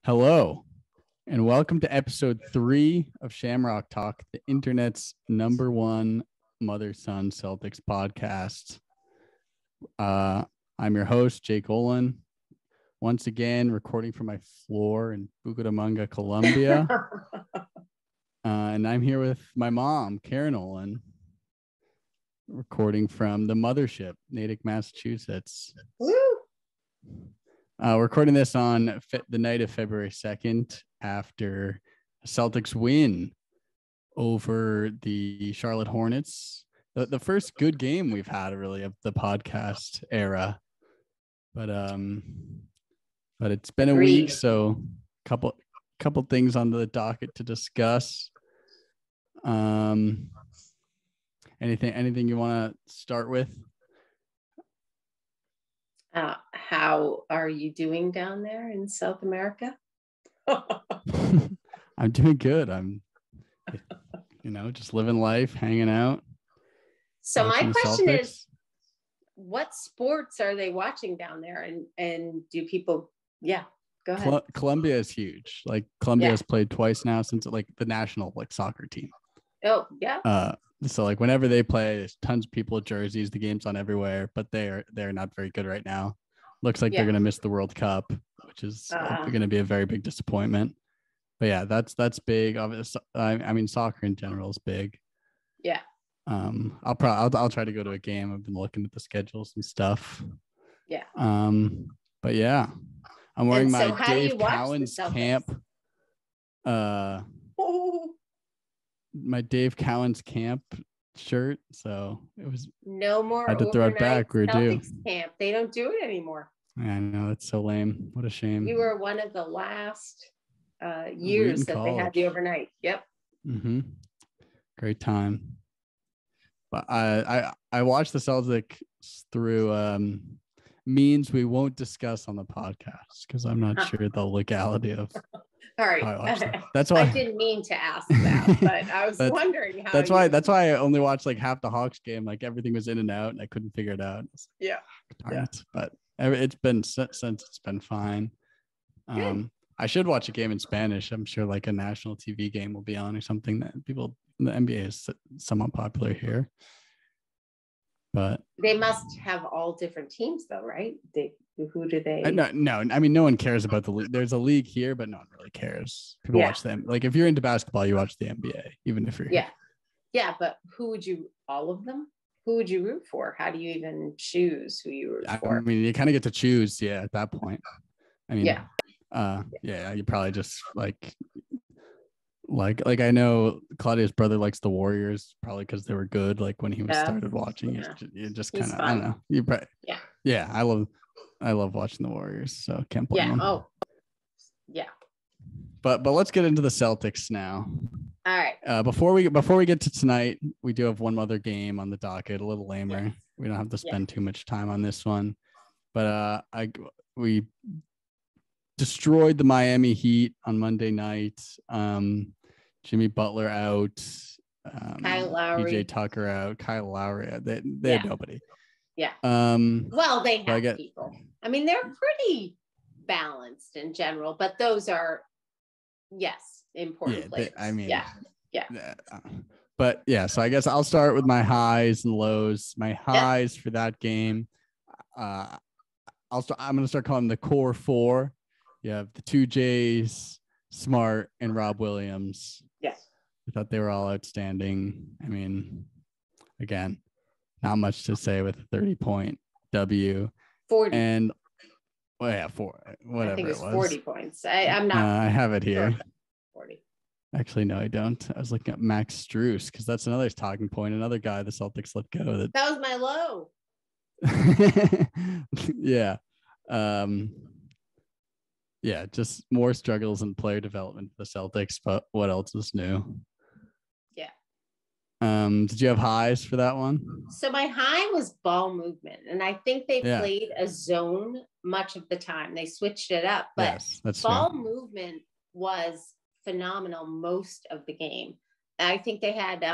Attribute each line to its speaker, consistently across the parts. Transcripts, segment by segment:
Speaker 1: Hello, and welcome to episode 3 of Shamrock Talk, the internet's number one mother-son Celtics podcast. I'm your host, Jake Olin, once again recording from my floor in Bucaramanga, Colombia. And I'm here with my mom, Karen Olin, recording from the mothership, Natick, Massachusetts.
Speaker 2: Woo!
Speaker 1: We're recording this on the night of February 2nd after Celtics win over the Charlotte Hornets. The first good game we've had really of the podcast era. But it's been a week, so couple things on the docket to discuss. Anything you want to start with?
Speaker 2: How are you doing down there in South America?
Speaker 1: I'm doing good. I'm, just living life, hanging out.
Speaker 2: So my question is, what sports are they watching down there? And do people, go ahead.
Speaker 1: Colombia is huge. Like Colombia has played twice now since the national soccer team.
Speaker 2: Oh, yeah.
Speaker 1: So whenever they play, there's tons of people with jerseys. The game's on everywhere, but they're not very good right now. Looks like they're going to miss the World Cup, which is going to be a very big disappointment. But yeah, that's big. Obviously, I mean, soccer in general is big.
Speaker 2: Yeah.
Speaker 1: I'll try to go to a game. I've been looking at the schedules and stuff.
Speaker 2: Yeah.
Speaker 1: But yeah, I'm wearing my Dave Cowan's camp. My Dave Cowan's camp shirt, so it was
Speaker 2: no more.
Speaker 1: I had to throw it back. We're due.
Speaker 2: Camp. They don't do it anymore.
Speaker 1: I know, that's so lame. What a shame.
Speaker 2: You were one of the last years that they had the overnight. Yep.
Speaker 1: Mm-hmm. Great time. But I watched the Celtics through means we won't discuss on the podcast because I'm not sure the legality of.
Speaker 2: All right.
Speaker 1: That's why
Speaker 2: I didn't mean to ask that, but I was wondering how.
Speaker 1: That's why I only watched half the Hawks game. Everything was in and out, and I couldn't figure it out.
Speaker 2: Yeah.
Speaker 1: But it's been since it's been fine. I should watch a game in Spanish. I'm sure a national TV game will be on or something that the NBA is somewhat popular here. But
Speaker 2: they must have all different teams though, right? Who do they?
Speaker 1: No. I mean, no one cares about the league. There's a league here, but no one really cares. People watch them. If you're into basketball, you watch the NBA, even if you're
Speaker 2: Yeah, but all of them? Who would you root for? How do you even choose who you root for?
Speaker 1: I mean, you kind of get to choose, at that point. I mean, you probably just like I know Claudia's brother likes the Warriors probably because they were good. When he was started watching, you just kind of, I don't know. You probably, I love watching the Warriors, so can't blame them.
Speaker 2: Oh, yeah.
Speaker 1: But let's get into the Celtics now.
Speaker 2: All right.
Speaker 1: Before we get to tonight, we do have one other game on the docket, a little lamer. Yeah. We don't have to spend too much time on this one. But we destroyed the Miami Heat on Monday night. Jimmy Butler out.
Speaker 2: Kyle Lowry.
Speaker 1: PJ Tucker out. Kyle Lowry out. They had nobody.
Speaker 2: Yeah. Well, they have people. I mean, they're pretty balanced in general, but those are, important players.
Speaker 1: But so I guess I'll start with my highs and lows. My highs for that game. I'm going to start calling them the core four. You have the two J's, Smart, and Rob Williams.
Speaker 2: Yes.
Speaker 1: I thought they were all outstanding. I mean, again, not much to say with a 30-point W.
Speaker 2: 40.
Speaker 1: And, 4, whatever
Speaker 2: I think it was 40 points. I'm not.
Speaker 1: I have it here.
Speaker 2: Sure. 40.
Speaker 1: Actually, no, I don't. I was looking at Max Strus because that's another talking point. Another guy the Celtics let go.
Speaker 2: That was my low.
Speaker 1: Just more struggles in player development for the Celtics, but what else is new? Did you have highs for that one?
Speaker 2: So my high was ball movement, and I think they played a zone much of the time. They switched it up, but ball movement was phenomenal most of the game. I think they had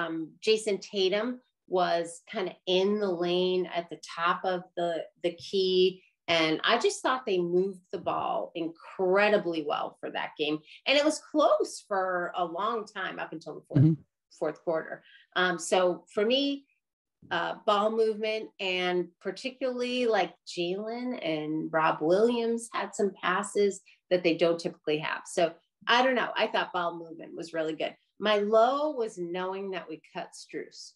Speaker 2: Jason Tatum was kind of in the lane at the top of the key. And I just thought they moved the ball incredibly well for that game. And it was close for a long time up until the fourth quarter. So for me, ball movement, and particularly like Jalen and Rob Williams had some passes that they don't typically have. So I don't know. I thought ball movement was really good. My low was knowing that we cut Strus.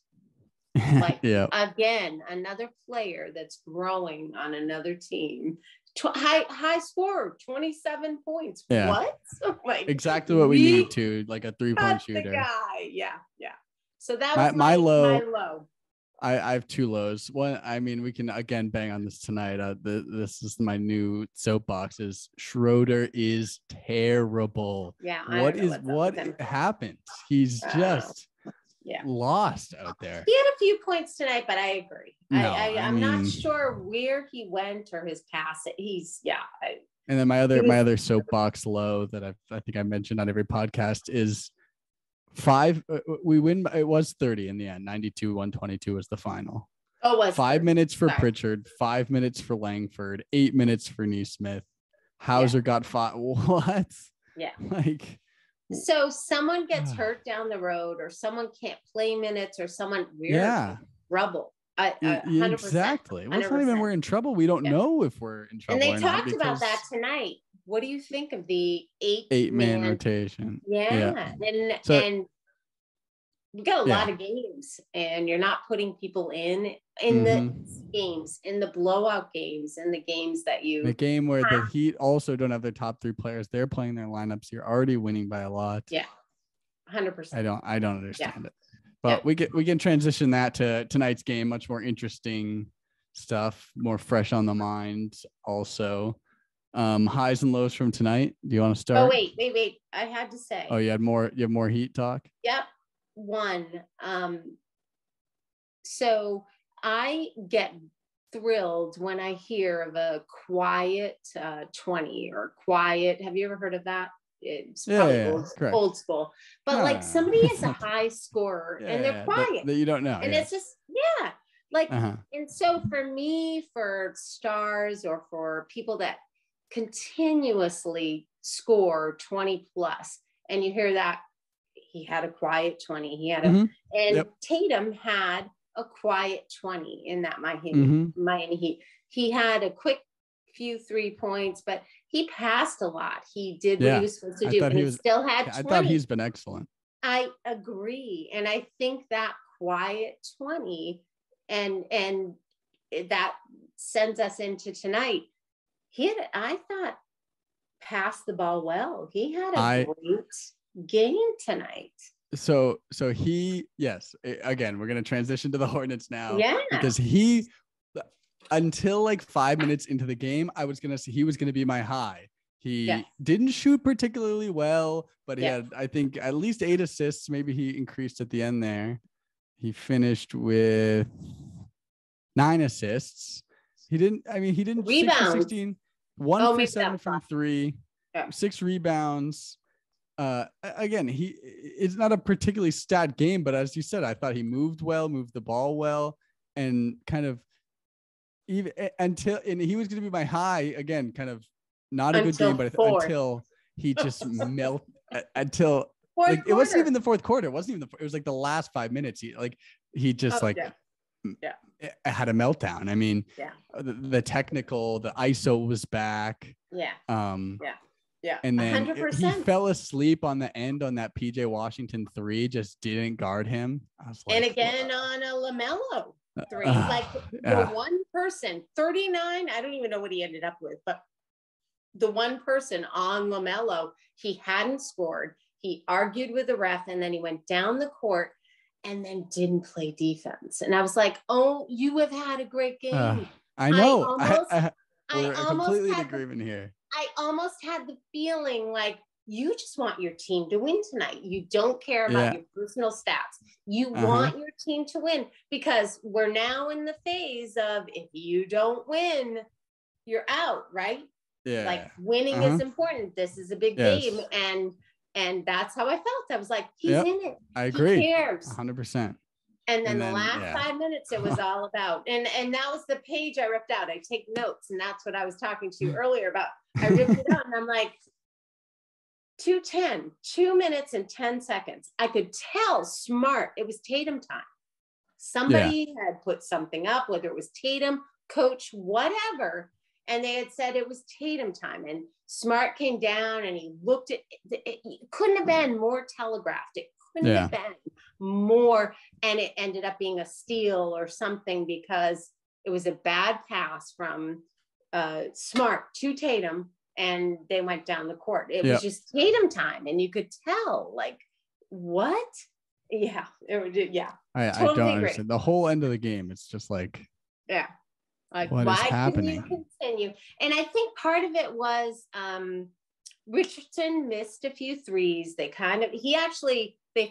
Speaker 2: Like, again, another player that's growing on another team. High score, 27 points.
Speaker 1: Yeah.
Speaker 2: What? Like,
Speaker 1: exactly what we need to, like a 3-point shooter.
Speaker 2: The guy. Yeah. So that was my low.
Speaker 1: I have 2 lows. One, I mean, we can again bang on this tonight. This is my new soapbox. Is Schroeder is terrible.
Speaker 2: Yeah.
Speaker 1: What happened? He's just lost out there.
Speaker 2: He had a few points tonight, but I agree. I'm not sure where he went or his pass.
Speaker 1: And then my other soapbox low that I think I mentioned on every podcast is 5. We win. It was 30 in the end. 92-122 was the final.
Speaker 2: Oh, was
Speaker 1: 5 minutes for Pritchard, 5 minutes for Langford, 8 minutes for Neesmith. Hauser got 5. What?
Speaker 2: Yeah.
Speaker 1: Like.
Speaker 2: So someone gets hurt down the road, or someone can't play minutes, or someone trouble. 100%.
Speaker 1: Exactly. Well, it's not even we're in trouble. We don't know if we're in trouble.
Speaker 2: And they talked about that tonight. What do you think of the
Speaker 1: 8-man rotation?
Speaker 2: Yeah. And we got a lot of games, and you're not putting people in the games, in the blowout games, in the games that the
Speaker 1: game where the Heat also don't have their top 3 players. They're playing their lineups. You're already winning by a lot.
Speaker 2: Yeah. 100%.
Speaker 1: I don't understand it. But we can transition that to tonight's game. Much more interesting stuff, more fresh on the mind also. Highs and lows from tonight. Do you want to start?
Speaker 2: Oh, wait. I had to say.
Speaker 1: Oh, you have more Heat talk?
Speaker 2: Yep. One. So I get thrilled when I hear of a quiet 20 or quiet. Have you ever heard of that? It's probably old school. But like somebody is a high scorer and they're quiet.
Speaker 1: That you don't know.
Speaker 2: And it's just, like, and so for me, for stars or for people that continuously score 20 plus, and you hear that he had a quiet 20, he had Tatum had a quiet 20 in that Miami Heat. He had a quick few 3 points, but he passed a lot. He did what he was supposed to do, and he still had 20.
Speaker 1: I thought he's been excellent.
Speaker 2: I agree, and I think that quiet 20 and that sends us into tonight. I thought, passed the ball well. He had a great game tonight.
Speaker 1: So again, we're going to transition to the Hornets now.
Speaker 2: Yeah.
Speaker 1: Because until like 5 minutes into the game, I was going to say he was going to be my high. He didn't shoot particularly well, but he had, I think, at least 8 assists. Maybe he increased at the end there. He finished with 9 assists. He didn't
Speaker 2: rebound.
Speaker 1: 16, 1 for 7 from 3, 6 rebounds. Again, it's not a particularly stat game, but as you said, I thought he moved the ball well, and kind of even and he was going to be my high again, kind of not a good game, but until he just melted until like it wasn't even the fourth quarter. It wasn't even it was like the last 5 minutes. He just had a meltdown. I mean, the technical, the ISO was back.
Speaker 2: Yeah.
Speaker 1: And then
Speaker 2: 100%.
Speaker 1: He fell asleep on the end on that PJ Washington 3, just didn't guard him. I was like,
Speaker 2: and again on a LaMelo 3, the one person, 39, I don't even know what he ended up with, but the one person on LaMelo, he hadn't scored. He argued with the ref, and then he went down the court and then didn't play defense. And I was like, oh, you have had a great game.
Speaker 1: I know. We're completely in agreement here.
Speaker 2: I almost had the feeling like you just want your team to win tonight. You don't care about your personal stats. You want your team to win, because we're now in the phase of, if you don't win, you're out, right?
Speaker 1: Yeah.
Speaker 2: Like, winning is important. This is a big game. And that's how I felt. I was like, he's in it.
Speaker 1: I agree.
Speaker 2: He cares.
Speaker 1: 100%.
Speaker 2: And then the last 5 minutes, it was all about, and that was the page I ripped out. I take notes, and that's what I was talking to you earlier about. I ripped it out, and I'm like, 2:10, 2 minutes and 10 seconds. I could tell Smart. It was Tatum time. Somebody had put something up, whether it was Tatum, coach, whatever, and they had said it was Tatum time. And Smart came down, and he looked at it. It couldn't have been more telegraphed. It couldn't have been more, and it ended up being a steal or something because it was a bad pass from Smart to Tatum, and they went down the court. It was just Tatum time, and you could tell, like, what? Yeah,
Speaker 1: I totally don't understand the whole end of the game. It's just like,
Speaker 2: like,
Speaker 1: what
Speaker 2: why
Speaker 1: is happening?
Speaker 2: Can you continue? And I think part of it was Richardson missed a few threes. They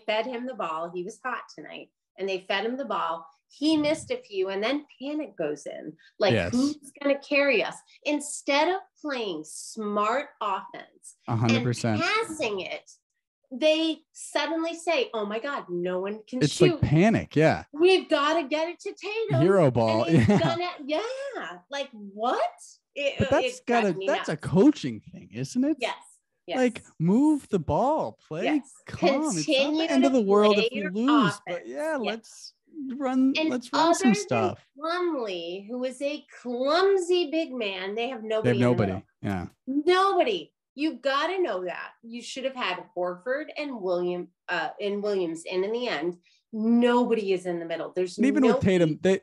Speaker 2: fed him the ball. He was hot tonight, and they fed him the ball. He missed a few, and then panic goes in. Like, who's going to carry us? Instead of playing smart offense
Speaker 1: 100%
Speaker 2: and passing it, they suddenly say, "Oh my God, no one can shoot."
Speaker 1: It's like panic. Yeah,
Speaker 2: we've got to get it to Tatum.
Speaker 1: Hero ball.
Speaker 2: Like, what?
Speaker 1: But that's a coaching thing, isn't it?
Speaker 2: Yes.
Speaker 1: Like, move the ball, play calm. It's not the end of the world if we lose, offense. But let's run some stuff.
Speaker 2: Plumlee, who is a clumsy big man, they have nobody.
Speaker 1: They have nobody. Yeah.
Speaker 2: Nobody. You got to know that. You should have had Horford and Williams in the end, nobody is in the middle. There's even with Tatum,
Speaker 1: they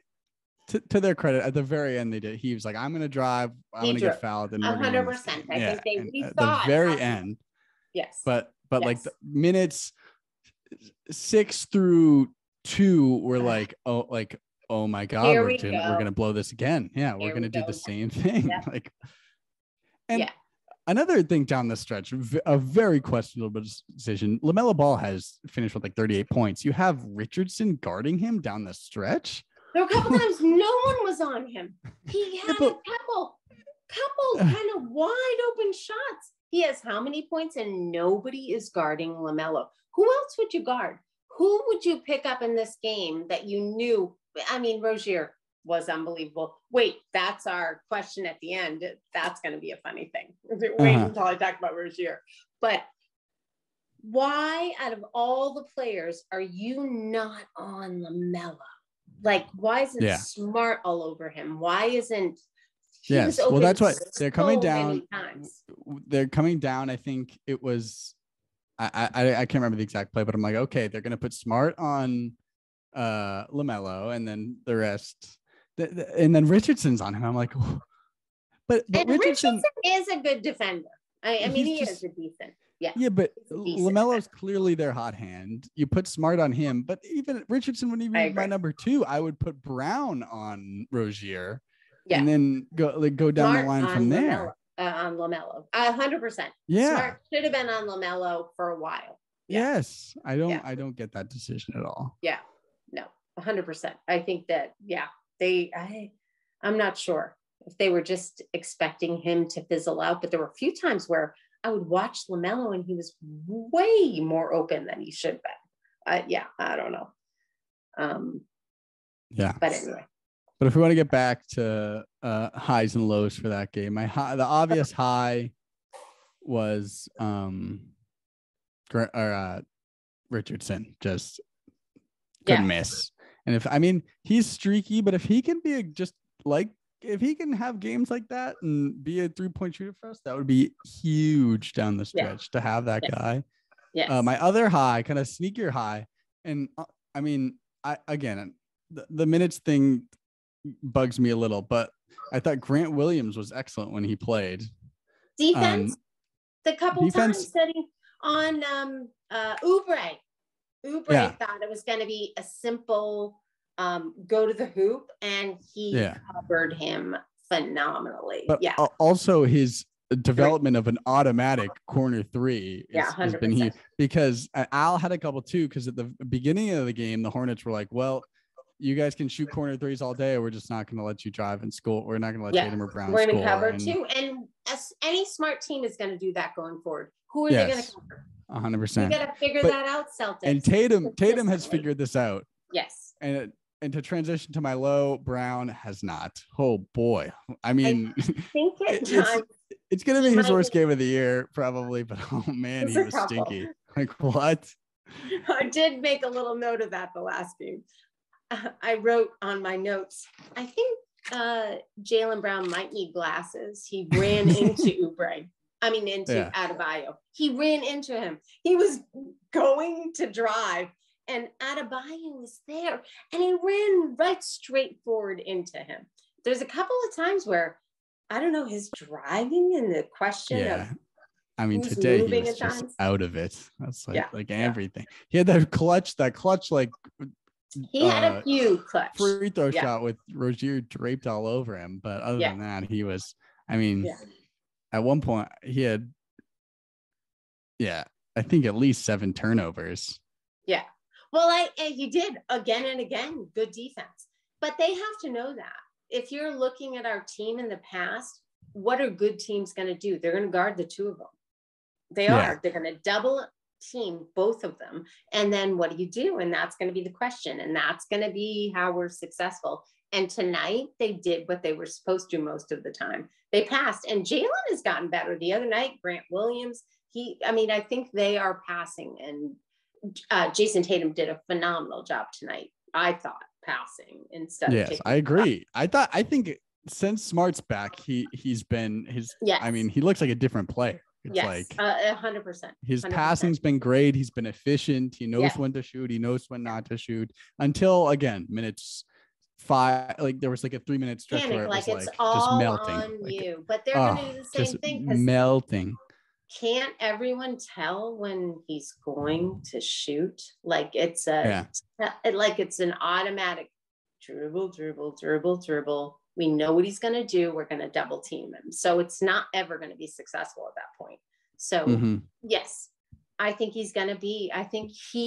Speaker 1: to their credit, at the very end, they did. He was like, "I'm going to drive. I'm going to get fouled." And
Speaker 2: 100%. I think they rethought
Speaker 1: at the very end.
Speaker 2: Yes.
Speaker 1: But like the minutes 6 through 2 were like, oh my God, we're going to blow this again. Yeah, we're going to do the same thing. Yeah. Another thing down the stretch, a very questionable decision. LaMelo Ball has finished with like 38 points. You have Richardson guarding him down the stretch.
Speaker 2: There were a couple times no one was on him. He had a couple kind of wide open shots. He has how many points, and nobody is guarding LaMelo. Who else would you guard? Who would you pick up in this game that you knew? I mean, Rozier was unbelievable. Wait, that's our question at the end. That's going to be a funny thing. Wait until I talk about Rozier. But why, out of all the players, are you not on LaMelo? Like, why isn't Smart all over him? Why isn't he was open?
Speaker 1: Well, that's why they're coming down. They're coming down. I think it was, I can't remember the exact play, but I'm like, okay, they're going to put Smart on LaMelo, and then the rest, and then Richardson's on him. I'm like, but
Speaker 2: Richardson is a good defender. I mean, he is a decent.
Speaker 1: Yeah, but LaMelo's clearly their hot hand. You put Smart on him, but even Richardson wouldn't even be my number 2. I would put Brown on Rozier, and then go down
Speaker 2: Smart
Speaker 1: the line from there.
Speaker 2: On LaMelo, 100%.
Speaker 1: Yeah,
Speaker 2: Smart should have been on LaMelo for a while.
Speaker 1: Yes, I don't get that decision at all.
Speaker 2: Yeah, no, 100%. I think that I'm not sure if they were just expecting him to fizzle out, but there were a few times where I would watch LaMelo and he was way more open than he should have been. I don't know. But anyway.
Speaker 1: But if we want to get back to highs and lows for that game, the obvious high was Richardson just couldn't miss. And he's streaky, but if he can be if he can have games like that and be a 3-point shooter for us, that would be huge down the stretch to have that guy.
Speaker 2: Yes.
Speaker 1: My other high, kind of sneakier high, and the minutes thing bugs me a little, but I thought Grant Williams was excellent when he played.
Speaker 2: Defense, the couple times that he on Oubre. Oubre thought it was going to be a simple go to the hoop, and he covered him phenomenally.
Speaker 1: But also his development of an automatic corner 3 has been huge, because Al had a couple too, because at the beginning of the game, the Hornets were like, well, you guys can shoot corner 3s all day, or we're just not going to let you drive in school. We're not going to let Tatum or Brown
Speaker 2: score. We're going to cover too. And any smart team is going to do that going forward. Who are they going to cover?
Speaker 1: 100%.
Speaker 2: You got to figure that out, Celtics.
Speaker 1: And Tatum has figured this out.
Speaker 2: Yes.
Speaker 1: and to transition to my low, Brown has not. Oh boy. I mean,
Speaker 2: I think
Speaker 1: it's going to be his worst game of the year probably, but oh man, he was stinky. Like what?
Speaker 2: I did make a little note of that the last game. I wrote on my notes, I think Jaylen Brown might need glasses. He ran into Oubre. Into Adebayo. He ran into him. He was going to drive, and Adebayo was there, and he ran right straight forward into him. There's a couple of times where, I don't know, his driving and the question of
Speaker 1: today he was just out of it. That's like everything. He had that clutch, like
Speaker 2: he had a few clutch
Speaker 1: free throw shot with Rozier draped all over him. But other than that, he was, at one point he had, I think at least 7 turnovers.
Speaker 2: Yeah. Well, he did again and again, good defense. But they have to know that. If you're looking at our team in the past, what are good teams going to do? They're going to guard the 2 of them. They are. They're going to double team both of them. And then what do you do? And that's going to be the question. And that's going to be how we're successful. And tonight they did what they were supposed to most of the time. They passed. And Jaylen has gotten better. The other night, Grant Williams, I think they are passing. And Jason Tatum did a phenomenal job tonight, I thought, passing instead of taking
Speaker 1: I agree. I think since Smart's back, he's been he looks like a different player. It's
Speaker 2: 100%.
Speaker 1: His passing's been great. He's been efficient. He knows when to shoot. He knows when not to shoot. Until again, minutes 5, like there was like a 3-minute stretch where it was
Speaker 2: it's
Speaker 1: like
Speaker 2: all
Speaker 1: just melting.
Speaker 2: On you. But they're going to do the same thing.
Speaker 1: Melting.
Speaker 2: Can't everyone tell when he's going to shoot? Like it's it's an automatic dribble. We know what he's going to do. We're going to double team him. So it's not ever going to be successful at that point. So yes, I think he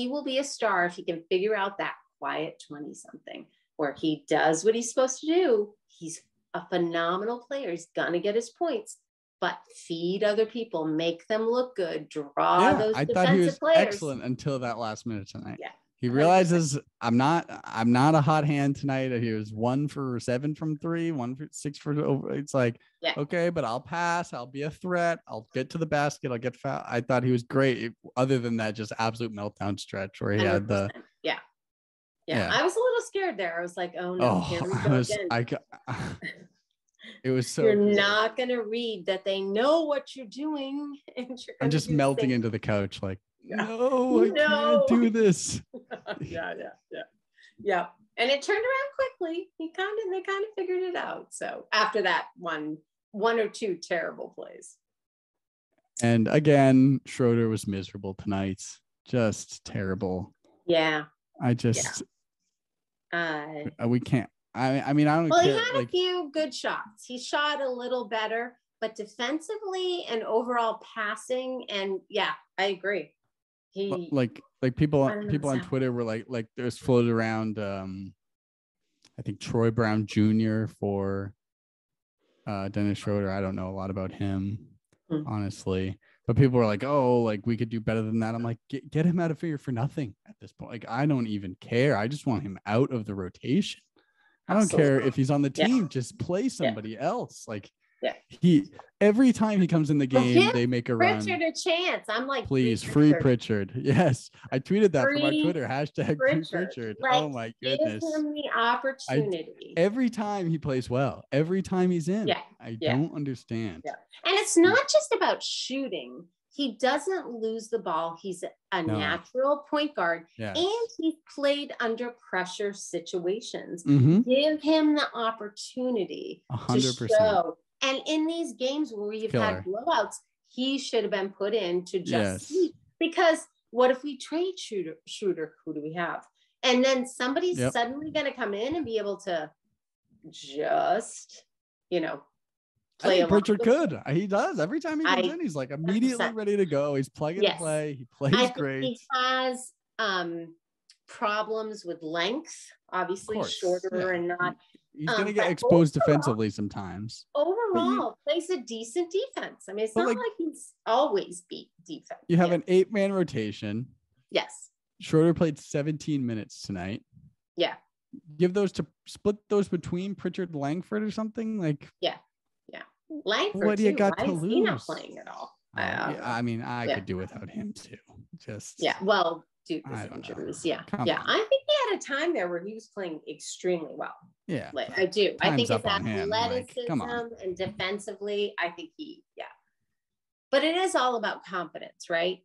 Speaker 2: will be a star if he can figure out that quiet 20 something where he does what he's supposed to do. He's a phenomenal player. He's going to get his points, but feed other people, make them look good, draw those defensive players. I thought he was
Speaker 1: excellent until that last minute tonight.
Speaker 2: Yeah.
Speaker 1: He realizes I'm not a hot hand tonight. He was 1 for 7 from 3, 1 for 6 for over. It's like, okay, but I'll pass. I'll be a threat. I'll get to the basket. I'll get fouled. I thought he was great. Other than that, just absolute meltdown stretch where he 100%. Had the.
Speaker 2: Yeah. I was a little scared there. I was like, oh no, here we go again.
Speaker 1: It was so.
Speaker 2: You're not going to read that they know what you're doing. And
Speaker 1: I'm just melting into the couch like, no, I can't do this.
Speaker 2: Yeah. And it turned around quickly. They kind of figured it out. So after that one or 2 terrible plays.
Speaker 1: And again, Schroeder was miserable tonight. Just terrible.
Speaker 2: Yeah.
Speaker 1: We can't. I mean, I don't care.
Speaker 2: Well, he had a few good shots. He shot a little better, but defensively and overall passing, and I agree.
Speaker 1: Like people on Twitter were like there's floated around I think Troy Brown Jr. for Dennis Schroeder. I don't know a lot about him, honestly, but people were like, oh, like we could do better than that. I'm like, get him out of here for nothing at this point. Like I don't even care. I just want him out of the rotation. I don't care if he's on the team. Just play somebody else. Like every time he comes in the game, they make a run.
Speaker 2: Pritchard a chance. I'm like,
Speaker 1: please, free Pritchard. Yes, I tweeted that from our Twitter hashtag free Pritchard.
Speaker 2: Like,
Speaker 1: oh my goodness!
Speaker 2: Give him the opportunity.
Speaker 1: Every time he plays well, every time he's in, I don't understand.
Speaker 2: Yeah. And it's not just about shooting. He doesn't lose the ball. He's a natural point guard, and he's played under pressure situations. Give him the opportunity 100%. To show. And in these games where we've had blowouts, he should have been put in to just see. Because what if we trade Shooter? Who do we have? And then somebody's suddenly going to come in and be able to just, play.
Speaker 1: Pritchard could. He does. Every time he comes in, he's like immediately 100%. Ready to go. He's plug and play. He plays great.
Speaker 2: He has problems with length, obviously shorter and not.
Speaker 1: He's going to get exposed defensively sometimes.
Speaker 2: Overall, plays a decent defense. I mean, it's not like he's always beat defense.
Speaker 1: You have an 8-man rotation.
Speaker 2: Yes.
Speaker 1: Schroeder played 17 minutes tonight.
Speaker 2: Yeah.
Speaker 1: split those between Pritchard and Langford or something like.
Speaker 2: Yeah. Langford,
Speaker 1: what do you got to
Speaker 2: lose?
Speaker 1: He
Speaker 2: not playing at all.
Speaker 1: I mean, I could do without him too. Just
Speaker 2: well, due to injuries. Yeah. I think he had a time there where he was playing extremely well.
Speaker 1: Yeah,
Speaker 2: I do. I think his
Speaker 1: athleticism
Speaker 2: and defensively, I think but it is all about confidence, right?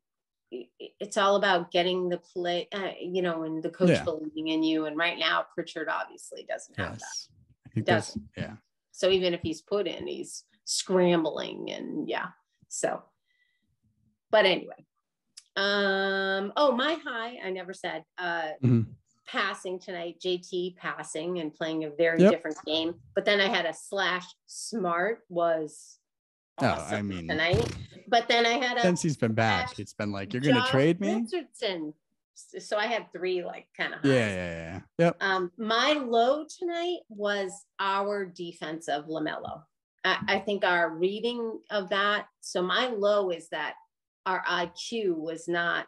Speaker 2: It's all about getting the play, and the coach believing in you. And right now, Pritchard obviously doesn't have that.
Speaker 1: I think doesn't. Yeah.
Speaker 2: So even if he's put in, he's scrambling and so. But anyway, my high, I never said, passing tonight, JT passing and playing a very different game. But then I had a / smart was awesome tonight. But then I had
Speaker 1: since he's been back, it's been like, you're going to trade me?
Speaker 2: Richardson. So I had 3 kind of highs.
Speaker 1: Yeah. Yep.
Speaker 2: My low tonight was our defense of LaMelo. I think our reading of that. So my low is that our IQ was not.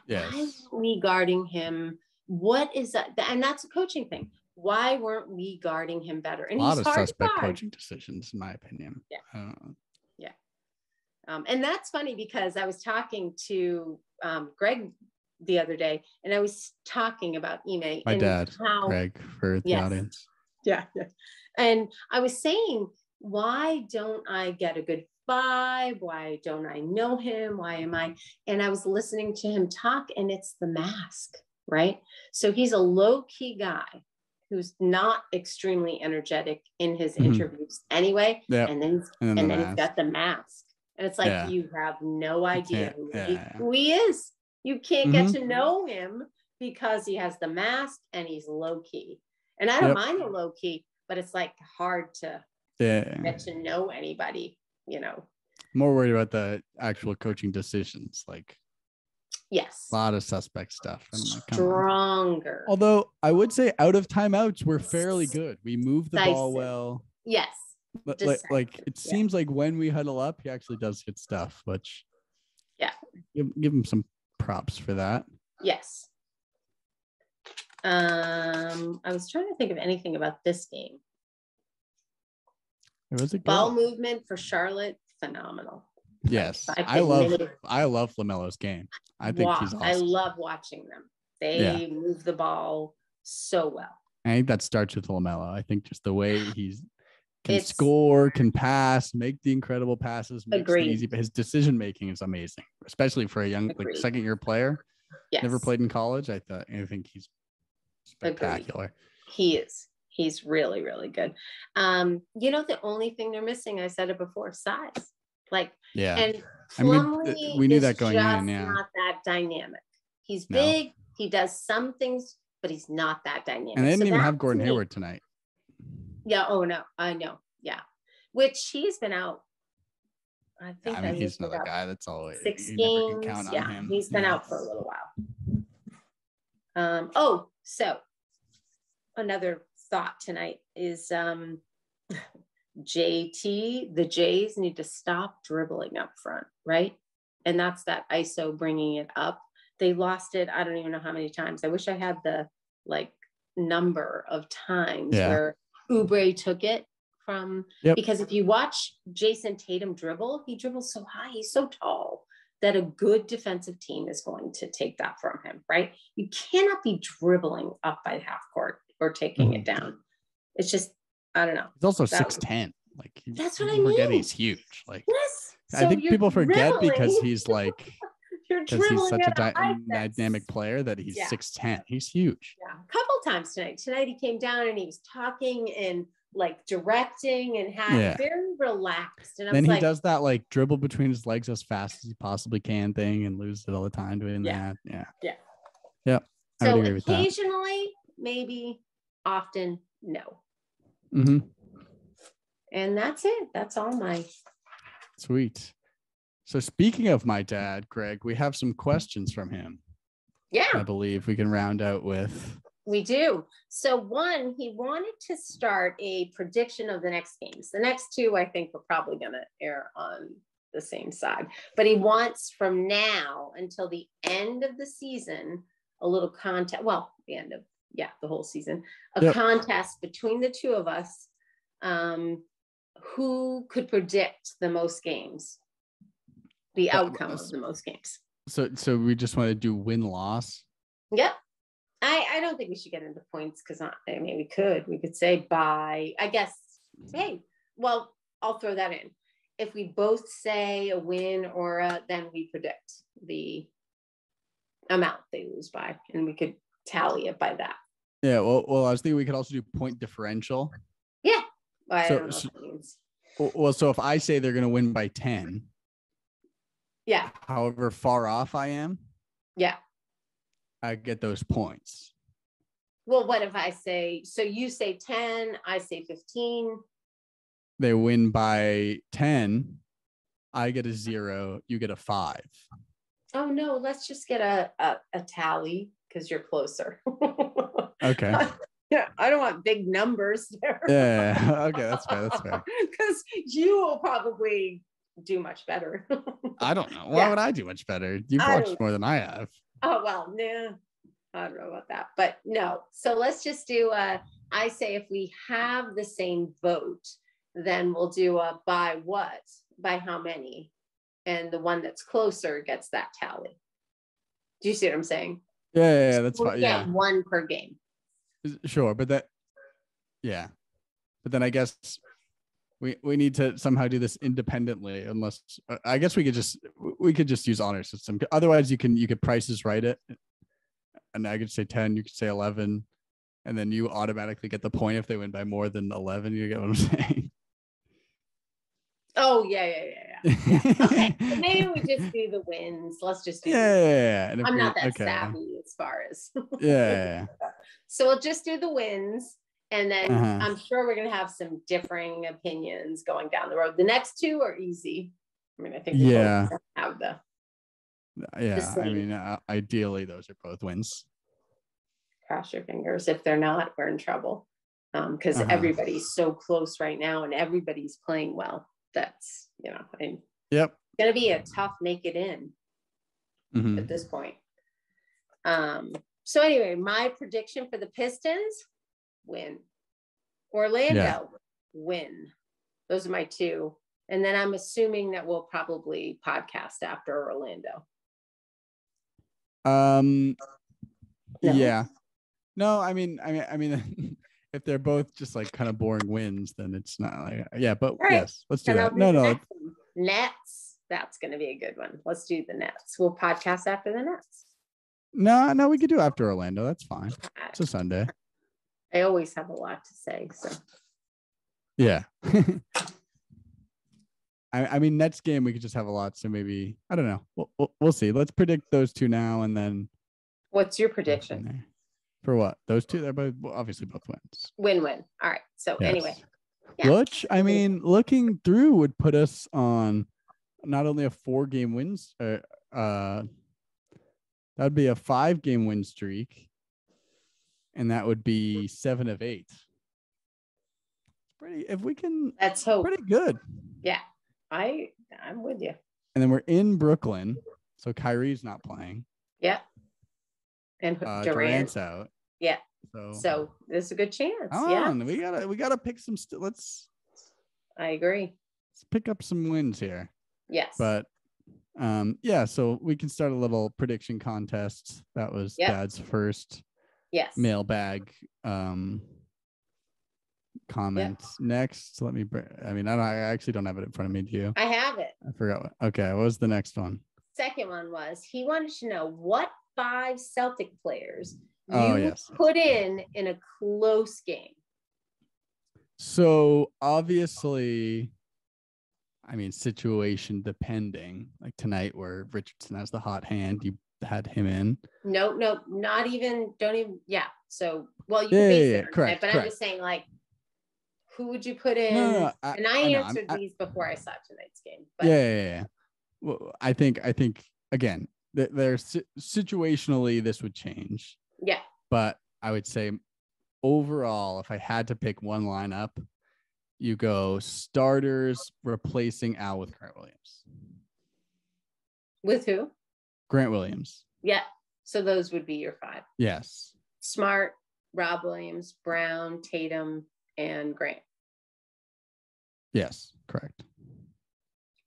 Speaker 2: Why weren't we guarding him? What is that? And that's a coaching thing. Why weren't we guarding him better? And
Speaker 1: a lot of suspect coaching decisions, in my opinion.
Speaker 2: Yeah. And that's funny because I was talking to Greg the other day, and I was talking about Ime.
Speaker 1: My dad, Greg, for the audience.
Speaker 2: Yeah. And I was saying, why don't I get a good vibe? Why don't I know him? Why am I? And I was listening to him talk, and it's the mask, right? So he's a low-key guy who's not extremely energetic in his interviews anyway. And then he's got the mask. And it's like, you have no idea who he is. You can't get to know him because he has the mask and he's low key. And I don't mind the low key, but it's like hard to get to know anybody,
Speaker 1: More worried about the actual coaching decisions, like a lot of suspect stuff.
Speaker 2: Stronger.
Speaker 1: Although I would say out of timeouts, we're fairly good. We move the ball well.
Speaker 2: Yes.
Speaker 1: But it seems like when we huddle up, he actually does hit stuff, which give him some props for that.
Speaker 2: Yes. I was trying to think of anything about this game.
Speaker 1: It was a
Speaker 2: ball movement for Charlotte, phenomenal.
Speaker 1: Yes, I love LaMelo's game. I think he's awesome.
Speaker 2: I love watching them. They move the ball so well.
Speaker 1: I think that starts with LaMelo. I think just the way he's can score, can pass, make the incredible passes, makes it easy. But his decision making is amazing, especially for a young second year player.
Speaker 2: Yes.
Speaker 1: Never played in college. I think he's spectacular.
Speaker 2: He is. He's really, really good. The only thing they're missing, I said it before, size. And Plumlee
Speaker 1: we knew that going in. Yeah,
Speaker 2: not that dynamic. He's big. He does some things, but he's not that dynamic.
Speaker 1: And they didn't even have Gordon Hayward tonight.
Speaker 2: Yeah. Oh no, I know. Yeah, which he's been out. I think
Speaker 1: he's another guy that's always
Speaker 2: 6 games.
Speaker 1: Count on him.
Speaker 2: He's been out for a little while. So another thought tonight is JT. The Jays need to stop dribbling up front, right? And that's that ISO bringing it up. They lost it. I don't even know how many times. I wish I had the number of times where Oubre took it from, because if you watch Jason Tatum dribble, he dribbles so high, he's so tall that a good defensive team is going to take that from him, right? You cannot be dribbling up by half court or taking it down. It's just, I don't know.
Speaker 1: He's also 6'10".
Speaker 2: That's what I mean.
Speaker 1: Forget he's huge. I think people forget because he's he's such a dynamic player that he's 6'10". He's huge.
Speaker 2: Yeah, a couple times tonight. Tonight he came down and he was talking and directing and had very relaxed. And
Speaker 1: then he does that dribble between his legs as fast as he possibly can thing and loses it all the time doing that. Yeah.
Speaker 2: So occasionally, maybe, often, no. And that's it. That's all my.
Speaker 1: Sweet. So speaking of my dad, Greg, we have some questions from him.
Speaker 2: Yeah.
Speaker 1: I believe we can round out with.
Speaker 2: We do. So one, he wanted to start a prediction of the next games. The next 2, I think, we're probably going to air on the same side. But he wants from now until the end of the season, a little content. Well, the end of the whole season, a contest between the two of us. Who could predict the most games, the outcome of the most games?
Speaker 1: So we just want to do win-loss.
Speaker 2: Yep. I don't think we should get into points because we could say by, I guess, hey, well, I'll throw that in. If we both say a win then we predict the amount they lose by, and we could tally it by that.
Speaker 1: Yeah. Well, I was thinking we could also do point differential.
Speaker 2: Yeah. Well, I don't know what that means.
Speaker 1: Well, so if I say they're going to win by 10.
Speaker 2: Yeah.
Speaker 1: However far off I am.
Speaker 2: Yeah.
Speaker 1: I get those points.
Speaker 2: Well, what if I say, so you say 10, I say 15.
Speaker 1: They win by 10. I get a 0. You get a 5.
Speaker 2: Oh, no, let's just get a tally because you're closer.
Speaker 1: Okay.
Speaker 2: Yeah, I don't want big numbers there.
Speaker 1: Yeah. Okay, that's fair.
Speaker 2: Because you will probably do much better.
Speaker 1: I don't know. Why would I do much better? You've watched more than I have.
Speaker 2: Oh, well, nah. I don't know about that, but no. So let's just do I say if we have the same vote, then we'll do a by what, by how many, and the one that's closer gets that tally. Do you see what I'm saying?
Speaker 1: Yeah, that's fine.
Speaker 2: Yeah, one per game.
Speaker 1: Sure, but but then I guess we need to somehow do this independently, unless I guess we could just use honor system. Otherwise, you could prices right it, and I could say 10, you could say 11, and then you automatically get the point if they win by more than 11. You get what I'm saying?
Speaker 2: Oh yeah. Okay, so maybe we just do the wins. Let's just do.
Speaker 1: Yeah.
Speaker 2: I'm not that savvy as far as.
Speaker 1: Yeah.
Speaker 2: So we'll just do the wins. And then I'm sure we're going to have some differing opinions going down the road. The next two are easy. I mean, I think we both have the.
Speaker 1: Yeah, I mean, ideally, those are both wins.
Speaker 2: Cross your fingers. If they're not, we're in trouble. Because everybody's so close right now and everybody's playing well. That's, yep. It's going to be a tough make it in at this point. So anyway, my prediction for the Pistons, win. Orlando, win. Those are my two. And then I'm assuming that we'll probably podcast after Orlando.
Speaker 1: No? Yeah. No, I mean, if they're both just like kind of boring wins, then it's not like, but yes, let's do that. No.
Speaker 2: Nets. That's going to be a good one. Let's do the Nets. We'll podcast after the Nets.
Speaker 1: No, we could do after Orlando. That's fine. It's a Sunday.
Speaker 2: I always have a lot to say. So.
Speaker 1: Yeah. I mean, Nets game, we could just have a lot. So maybe, I don't know. We'll see. Let's predict those two now. And then.
Speaker 2: What's your prediction?
Speaker 1: For what? Those two? They're obviously both wins.
Speaker 2: Win-win. All right. So anyway.
Speaker 1: Yeah. Which, I mean, looking through would put us on not only a 4-game wins, that'd be a 5-game win streak. And that would be 7 of 8. If we can,
Speaker 2: that's hope.
Speaker 1: Pretty good.
Speaker 2: Yeah. I'm with you.
Speaker 1: And then we're in Brooklyn. So Kyrie's not playing.
Speaker 2: Yeah. And
Speaker 1: Durant's out.
Speaker 2: Yeah. So there's a good chance. We gotta pick some. I agree.
Speaker 1: Let's pick up some wins here.
Speaker 2: Yes.
Speaker 1: But so we can start a little prediction contest. That was Dad's first mailbag comments. Next, let me I actually don't have it in front of me. Do you?
Speaker 2: I have it.
Speaker 1: I forgot. What was the next one?
Speaker 2: Second one was he wanted to know what 5 Celtic players you put in a close game.
Speaker 1: So obviously, I mean, situation depending. Like tonight, where Richardson has the hot hand, you had him in.
Speaker 2: No, not even. Don't even. Yeah. So, well, you can base it on it, but I'm just saying, like, who would you put in? No, I answered these before I saw tonight's game. But.
Speaker 1: Yeah. Well, I think again, there's situationally this would change.
Speaker 2: Yeah.
Speaker 1: But I would say overall, if I had to pick one lineup, you go starters replacing Al with Grant Williams.
Speaker 2: With who?
Speaker 1: Grant Williams.
Speaker 2: Yeah. So those would be your 5.
Speaker 1: Yes.
Speaker 2: Smart. Rob Williams, Brown, Tatum, and Grant.
Speaker 1: Yes, correct.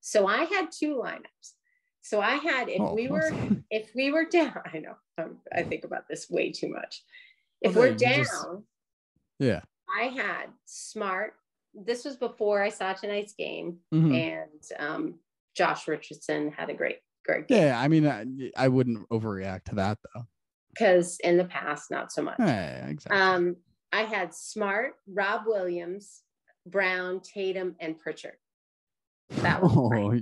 Speaker 2: So I had 2 lineups. So I had, if we were down, I know, I think about this way too much. If we're down, I had Smart. This was before I saw tonight's game, and Josh Richardson had a great game.
Speaker 1: Yeah, I mean, I wouldn't overreact to that though.
Speaker 2: Because in the past, not so much.
Speaker 1: Yeah, exactly.
Speaker 2: I had Smart, Rob Williams, Brown, Tatum, and Pritchard. That was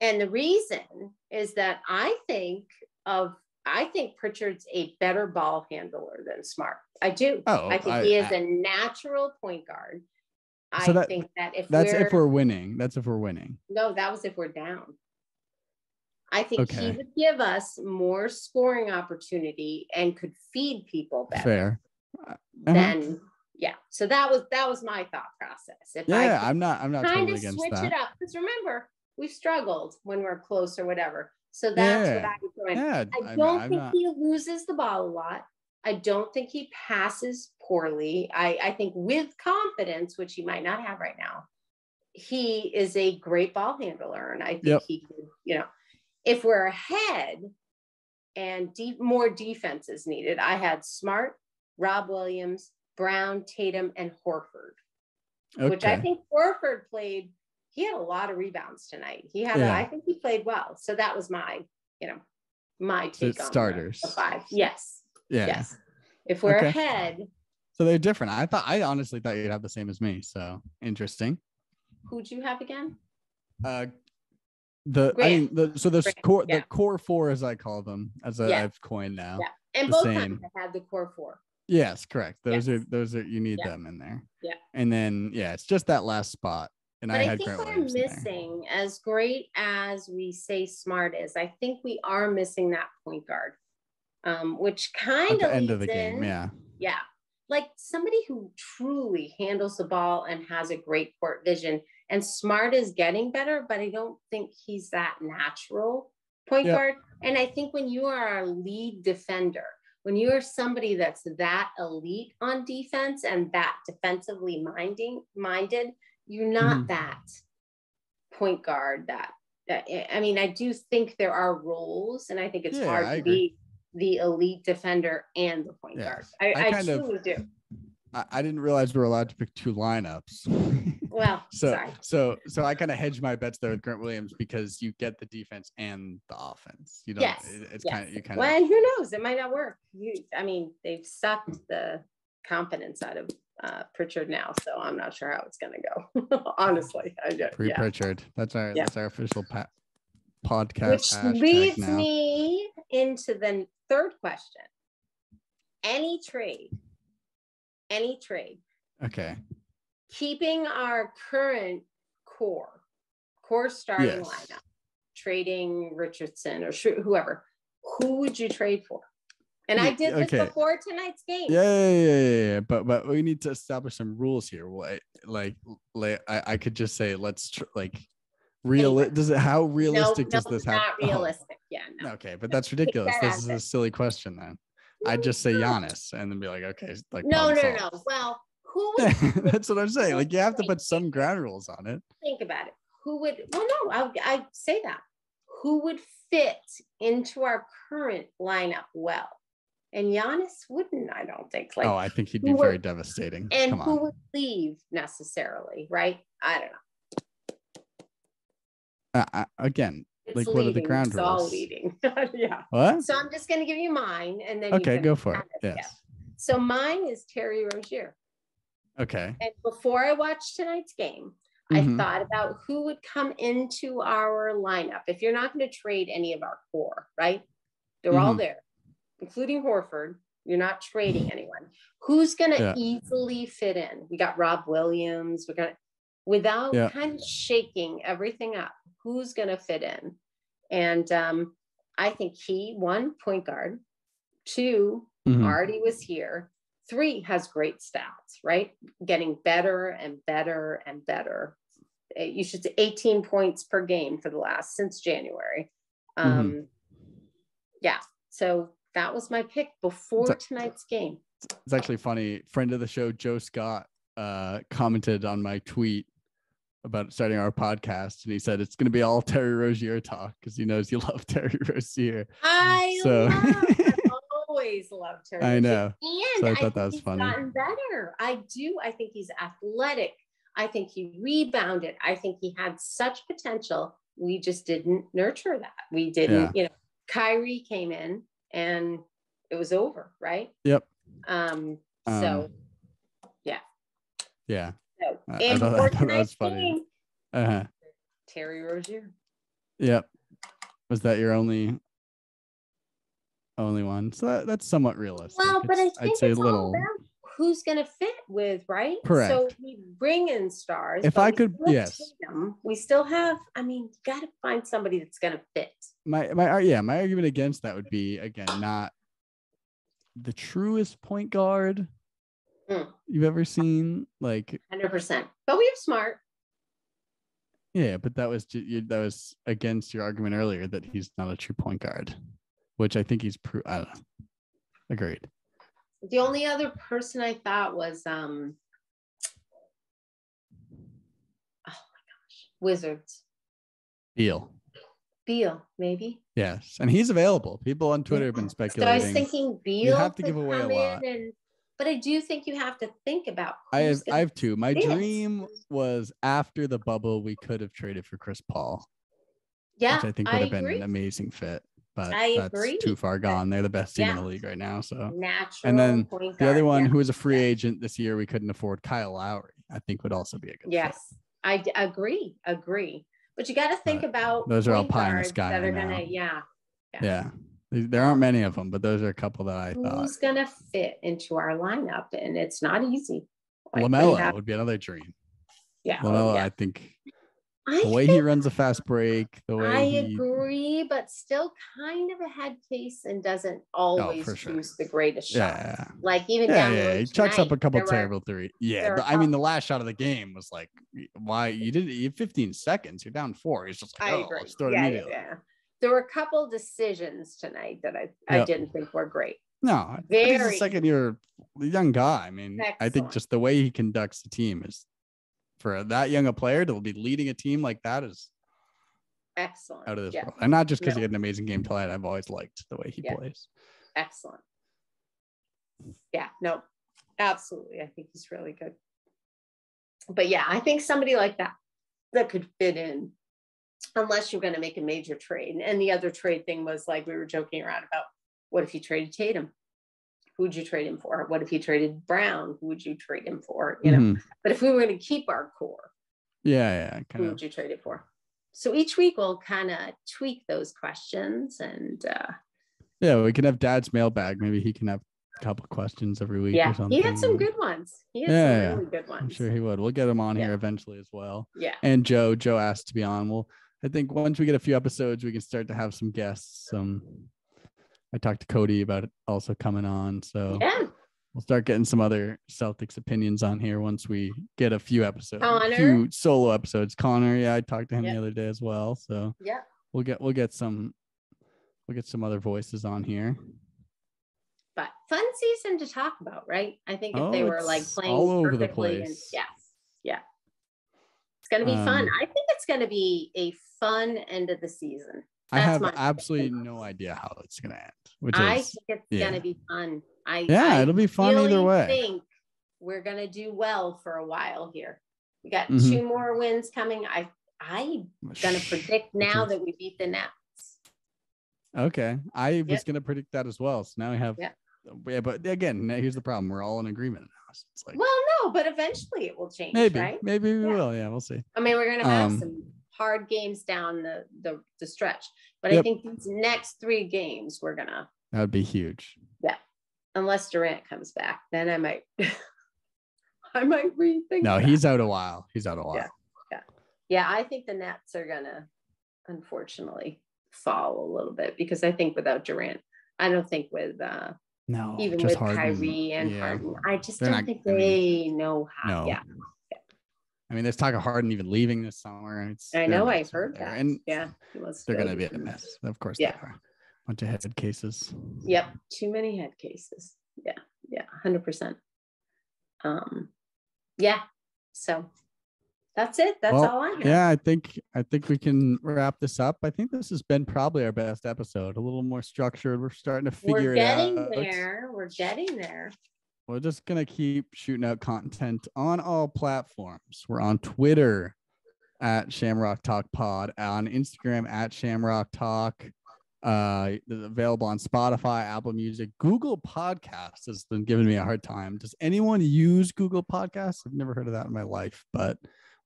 Speaker 2: and the reason is that I think Pritchard's a better ball handler than Smart. I do. I think he is a natural point guard. I think that if we're
Speaker 1: winning. That's if we're winning.
Speaker 2: No, that was if we're down. I think he would give us more scoring opportunity and could feed people better. Fair. So that was my thought process.
Speaker 1: I'm not totally against
Speaker 2: switch
Speaker 1: that.
Speaker 2: It up, because remember, we struggled when we're close or whatever. So that's what I was doing. I don't think he loses the ball a lot. I don't think he passes poorly. I think with confidence, which he might not have right now, he is a great ball handler, and I think he could, if we're ahead and more defense is needed, I had Smart, Rob Williams, Brown, Tatum, and Horford, which I think Horford played. He had a lot of rebounds tonight. I think he played well. So that was my take on
Speaker 1: starters.
Speaker 2: The 5. Yes.
Speaker 1: Yeah.
Speaker 2: Yes. If we're ahead.
Speaker 1: So they're different. I honestly thought you'd have the same as me. So interesting.
Speaker 2: Who'd you have again?
Speaker 1: The core 4, as I call them, I've coined now.
Speaker 2: Yeah. And both times I had the core 4.
Speaker 1: Yes, correct. Those are you need them in there.
Speaker 2: Yeah.
Speaker 1: And then it's just that last spot. And
Speaker 2: but
Speaker 1: I
Speaker 2: think we're missing, as great as we say Smart is, I think we are missing that point guard. Which kind of
Speaker 1: at the end of the game,
Speaker 2: yeah, like somebody who truly handles the ball and has a great court vision. And Smart is getting better, but I don't think he's that natural point guard. And I think when you are a lead defender, when you are somebody that's that elite on defense and that defensively minded, you're not that point guard. I mean, I do think there are roles, and I think it's hard to be the elite defender and the point guard. I truly do.
Speaker 1: I didn't realize we were allowed to pick 2 lineups.
Speaker 2: Well, sorry.
Speaker 1: So I kind of hedged my bets there with Grant Williams, because you get the defense and the offense. You don't. It's kind of.
Speaker 2: Well, and who knows? It might not work. They've sucked the confidence out of Pritchard now, so I'm not sure how it's going to go. Honestly,
Speaker 1: Pritchard. That's our official podcast.
Speaker 2: Which leads me into the third question. Any trade.
Speaker 1: Okay.
Speaker 2: Keeping our current core starting lineup, trading Richardson or whoever, who would you trade for? And I did this before tonight's game.
Speaker 1: Yeah. But we need to establish some rules here. I could just say, let's how realistic does this happen?
Speaker 2: Not realistic. Yeah. No.
Speaker 1: Okay, but that's ridiculous. This is a silly question then. I'd just say Giannis and then be like, okay,
Speaker 2: no. Well, who would?
Speaker 1: That's what I'm saying. Like, you have to put some ground rules on it.
Speaker 2: Think about it. Who would? Well, no, I say that. Who would fit into our current lineup well? And Giannis wouldn't, I don't think.
Speaker 1: I think he'd be very devastating.
Speaker 2: And who would leave necessarily, right? I don't know.
Speaker 1: Again, what are the ground rules?
Speaker 2: It's all leading. Yeah.
Speaker 1: What?
Speaker 2: So I'm just going to give you mine, and then
Speaker 1: go for it. Yes.
Speaker 2: So mine is Terry Rozier.
Speaker 1: Okay.
Speaker 2: And before I watched tonight's game, I thought about who would come into our lineup. If you're not going to trade any of our core, right? They're all there, including Horford. You're not trading anyone. Who's going to easily fit in? We got Rob Williams. We're going to, without kind of shaking everything up, who's going to fit in? And I think one, point guard. 2, already was here. 3 has great stats, right? Getting better and better and better. You should say 18 points per game since January. Yeah. So that was my pick before tonight's game.
Speaker 1: It's actually funny. Friend of the show, Joe Scott, commented on my tweet about starting our podcast, and he said it's going to be all Terry Rozier talk because he knows you love Terry Rozier.
Speaker 2: I've always loved Terry Rozier.
Speaker 1: I know.
Speaker 2: And
Speaker 1: so I thought that was funny.
Speaker 2: Gotten better. I do. I think he's athletic. I think he rebounded. I think he had such potential. We just didn't nurture that. We didn't, Kyrie came in and it was over, right?
Speaker 1: Yep.
Speaker 2: So yeah.
Speaker 1: Yeah.
Speaker 2: So,
Speaker 1: I thought that was funny.
Speaker 2: Terry Rozier.
Speaker 1: Yep. Was that your only one? So that's somewhat realistic.
Speaker 2: Well, but I think
Speaker 1: I'd say
Speaker 2: it's
Speaker 1: a little
Speaker 2: all about who's going to fit with, right?
Speaker 1: Correct.
Speaker 2: So we bring in stars.
Speaker 1: If I could, yes.
Speaker 2: We still have, you got to find somebody that's going to fit.
Speaker 1: My argument against that would be, again, not the truest point guard you've ever seen. Like
Speaker 2: 100%. But we have Smart.
Speaker 1: Yeah, but that was against your argument earlier that he's not a true point guard, which I think he's I don't know. Agreed.
Speaker 2: The only other person I thought was oh my gosh, Wizards.
Speaker 1: Beal,
Speaker 2: maybe.
Speaker 1: Yes, and he's available. People on Twitter have been speculating.
Speaker 2: So I was thinking Beal.
Speaker 1: You have to give away a lot.
Speaker 2: But I do think you have to think about.
Speaker 1: I have two. My dream was after the bubble, we could have traded for Chris Paul.
Speaker 2: Yeah,
Speaker 1: which I think would have been an amazing fit. But that's too far gone. They're the best team in the league right now. So
Speaker 2: natural.
Speaker 1: And then the other one who was a free agent this year, we couldn't afford, Kyle Lowry, I think would also be a good fit.
Speaker 2: I agree. But you got to think about
Speaker 1: those are all pie in the sky.
Speaker 2: That are gonna,
Speaker 1: yeah. There aren't many of them, but those are a couple that I thought.
Speaker 2: Who's gonna fit into our lineup? And it's not easy.
Speaker 1: LaMelo would be another dream.
Speaker 2: Yeah,
Speaker 1: LaMelo, I think. The way he runs a fast break, the way I
Speaker 2: agree, but still kind of a head case and doesn't always choose the greatest shot. Like even down the road
Speaker 1: he chucks up a couple terrible threes. Yeah, I mean the last shot of the game was like, why you did it? You have 15 seconds, you're down 4. He's just like, let's throw it immediately.
Speaker 2: There were a couple decisions tonight that I didn't think were great.
Speaker 1: No, he's a second-year young guy. I mean, I think just the way he conducts the team is. For that young a player to be leading a team like that is
Speaker 2: excellent.
Speaker 1: Out of this world. And not just because he had an amazing game tonight. I've always liked the way he plays.
Speaker 2: Excellent. Yeah, no, absolutely. I think he's really good. But yeah, I think somebody like that could fit in unless you're going to make a major trade. And the other trade thing was like we were joking around about what if you traded Tatum? Who would you trade him for? What if you traded Brown? Who would you trade him for? You know, but if we were going to keep our core, who would you trade it for? So each week we'll kind of tweak those questions and
Speaker 1: we can have Dad's mailbag. Maybe he can have a couple of questions every week or something.
Speaker 2: He had some good ones. He had some really good ones.
Speaker 1: I'm sure he would. We'll get him on here eventually as well.
Speaker 2: Yeah.
Speaker 1: And Joe asked to be on. Well, I think once we get a few episodes, we can start to have some guests. I talked to Cody about it also coming on. So we'll start getting some other Celtics opinions on here once we get a few episodes, a few solo episodes. Connor, I talked to him the other day as well. So we'll get some other voices on here.
Speaker 2: But fun season to talk about, right? I think if they were like playing
Speaker 1: all over the place.
Speaker 2: It's going to be fun. I think it's going to be a fun end of the season.
Speaker 1: I have absolutely no idea how it's going to end.
Speaker 2: I think it's going to be fun.
Speaker 1: It'll be fun either way.
Speaker 2: I think we're going to do well for a while here. We got 2 more wins coming. I'm going to predict now that we beat the Nets.
Speaker 1: Okay. I was going to predict that as well. So now we have, but again, here's the problem. We're all in agreement now. So it's like,
Speaker 2: well, no, but eventually it will change, right?
Speaker 1: Maybe we will. Yeah, we'll see.
Speaker 2: I mean, we're going to have some hard games down the stretch, but I think these next 3 games we're gonna
Speaker 1: that would be huge.
Speaker 2: Unless Durant comes back, then I might rethink.
Speaker 1: No, he's out a while.
Speaker 2: I think the Nets are gonna unfortunately fall a little bit because I think without Durant, I don't think with even with Harden. Kyrie and Harden, I just don't think they know how. No.
Speaker 1: I mean, there's talk of Harden even leaving this summer.
Speaker 2: I know, I've heard that.
Speaker 1: And they're going to be a mess. Of course they are. Bunch of head cases.
Speaker 2: Yep. Too many head cases. Yeah. Yeah, 100%. Yeah. So that's it. That's all I have.
Speaker 1: Yeah, I think we can wrap this up. I think this has been probably our best episode. A little more structured. We're starting to figure it out.
Speaker 2: We're getting there.
Speaker 1: We're just gonna keep shooting out content on all platforms. We're on Twitter at Shamrock Talk Pod, on Instagram at Shamrock Talk. Available on Spotify, Apple Music, Google Podcasts has been giving me a hard time. Does anyone use Google Podcasts? I've never heard of that in my life, but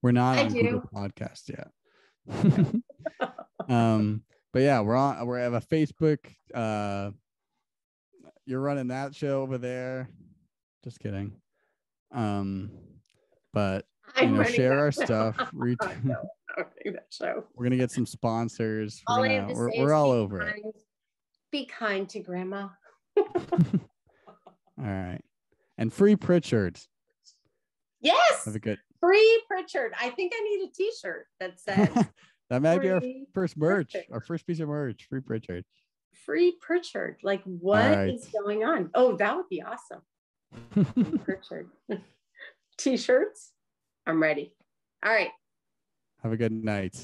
Speaker 1: we're not on Google Podcasts yet. But yeah, we have a Facebook. You're running that show over there. Just kidding. But share our stuff. We're gonna get some sponsors. We're all over it.
Speaker 2: Be kind to Grandma.
Speaker 1: All right, and free Pritchard.
Speaker 2: Yes.
Speaker 1: Have a good
Speaker 2: free Pritchard. I think I need a T-shirt that says
Speaker 1: that might be our first merch, our first piece of merch. Free Pritchard.
Speaker 2: Free Pritchard. Like what is going on? Oh, that would be awesome. Pritchard. T-shirts. I'm ready. All right.
Speaker 1: Have a good night.